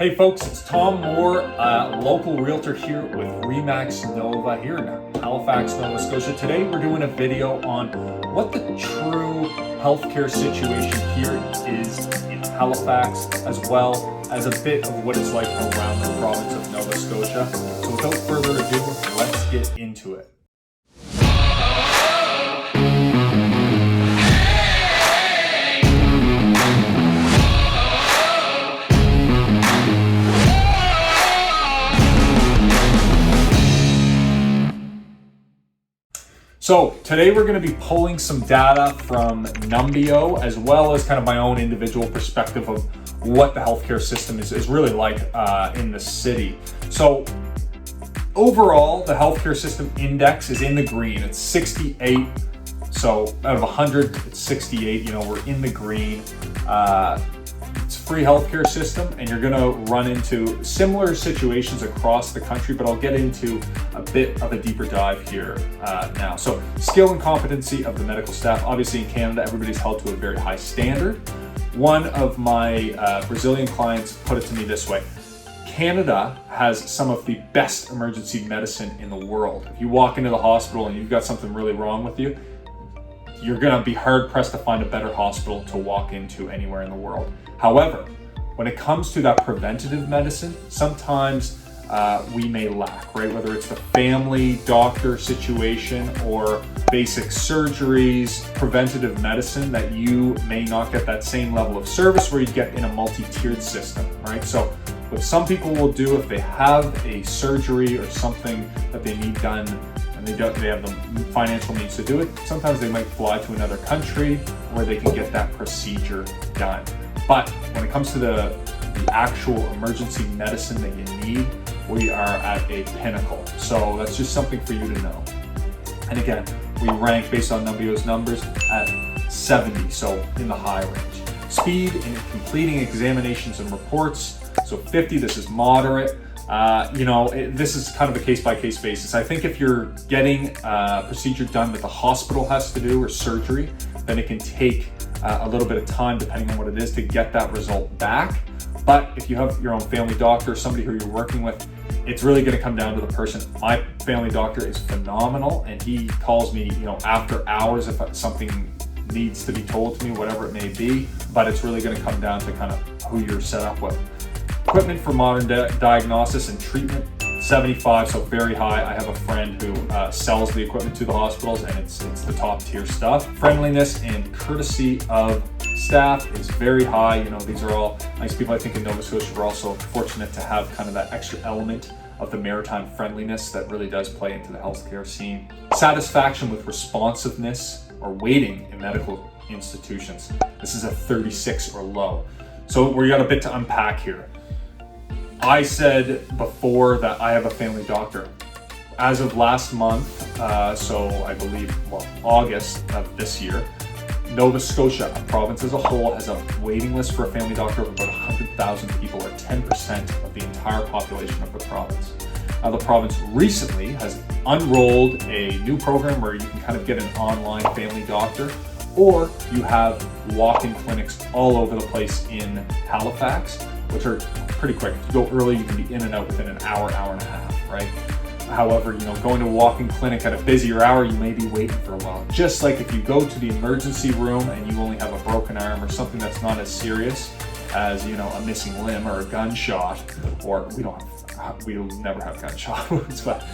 Hey folks, it's Tom Moore, local realtor here with Remax Nova here in Halifax, Nova Scotia. Today we're doing a video on what the true healthcare situation here is in Halifax, as well as a bit of what it's like around the province of Nova Scotia. So without further ado, let's get into it. So today we're going to be pulling some data from Numbeo, as well as kind of my own individual perspective of what the healthcare system is really like in the city. So overall, the healthcare system index is in the green. It's 68. So out of 100, it's 68. You know, we're in the green. It's a free healthcare system, and you're going to run into similar situations across the country, but I'll get into a bit of a deeper dive here now. So skill and competency of the medical staff. Obviously in Canada, everybody's held to a very high standard. One of my Brazilian clients put it to me this way: Canada has some of the best emergency medicine in the world. If you walk into the hospital and you've got something really wrong with you, you're going to be hard pressed to find a better hospital to walk into anywhere in the world. However, when it comes to that preventative medicine, sometimes we may lack, right? Whether it's the family doctor situation or basic surgeries, preventative medicine, that you may not get that same level of service where you get in a multi-tiered system, right? So what some people will do if they have a surgery or something that they need done and they have the financial means to do it, sometimes they might fly to another country where they can get that procedure done. But when it comes to the actual emergency medicine that you need, we are at a pinnacle. So that's just something for you to know. And again, we rank based on Numbeo's numbers at 70, so in the high range. Speed in completing examinations and reports, so 50, this is moderate. This is kind of a case-by-case basis. I think if you're getting a procedure done that the hospital has to do or surgery, then it can take a little bit of time, depending on what it is, to get that result back. But if you have your own family doctor, somebody who you're working with, it's really going to come down to the person. My family doctor is phenomenal, and he calls me, after hours if something needs to be told to me, whatever it may be. But it's really going to come down to kind of who you're set up with. Equipment for modern diagnosis and treatment, 75, so very high. I have a friend who sells the equipment to the hospitals, and it's the top tier stuff. Friendliness and courtesy of staff is very high. These are all nice people. I think in Nova Scotia, we're also fortunate to have kind of that extra element of the maritime friendliness that really does play into the healthcare scene. Satisfaction with responsiveness or waiting in medical institutions. This is a 36 or low. So we got a bit to unpack here. I said before that I have a family doctor. As of last month, so I believe, August of this year, Nova Scotia, a province as a whole, has a waiting list for a family doctor of about 100,000 people, or 10% of the entire population of the province. Now, the province recently has unrolled a new program where you can kind of get an online family doctor, or you have walk-in clinics all over the place in Halifax, which are pretty quick. If you go early, you can be in and out within an hour, hour and a half, right? However, going to a walk-in clinic at a busier hour, you may be waiting for a while. Just like if you go to the emergency room and you only have a broken arm or something that's not as serious as, a missing limb or a gunshot, or we'll never have gunshot wounds, but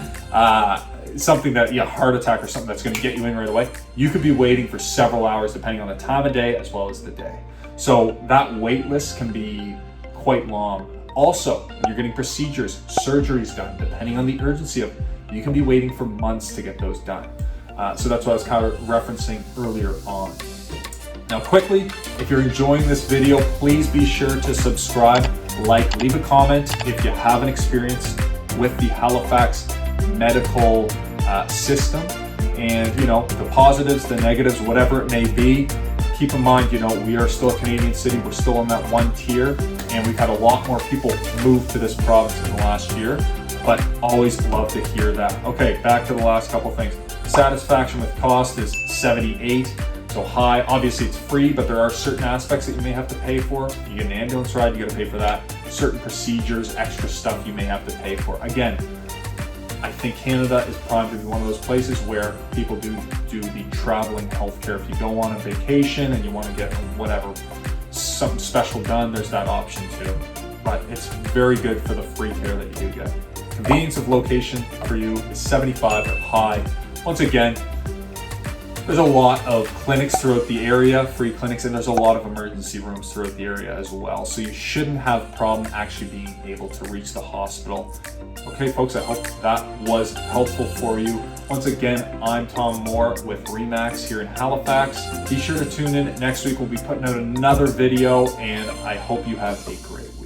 something that, heart attack or something that's going to get you in right away, you could be waiting for several hours depending on the time of day as well as the day. So that wait list can be quite long. Also, when you're getting procedures, surgeries done, depending on the urgency of it, you can be waiting for months to get those done. So that's what I was kind of referencing earlier on. Now quickly, if you're enjoying this video, please be sure to subscribe, leave a comment if you have an experience with the Halifax medical system, and the positives, the negatives, whatever it may be. Keep in mind, we are still a Canadian city. We're still in that one tier, and we've had a lot more people move to this province in the last year, but always love to hear that. Okay, back to the last couple things. Satisfaction with cost is 78. So high, obviously it's free, but there are certain aspects that you may have to pay for. You get an ambulance ride, you got to pay for that. certain procedures, extra stuff you may have to pay for. Again, I think Canada is primed to be one of those places where people do the traveling healthcare. If you go on a vacation and you want to get whatever, something special done, there's that option too. But it's very good for the free care that you do get. Convenience of location for you is 75 or high. Once again, there's a lot of clinics throughout the area, free clinics, and there's a lot of emergency rooms throughout the area as well. So you shouldn't have a problem actually being able to reach the hospital. Okay, folks, I hope that was helpful for you. Once again, I'm Tom Moore with RE/MAX here in Halifax. Be sure to tune in next week. We'll be putting out another video, and I hope you have a great week.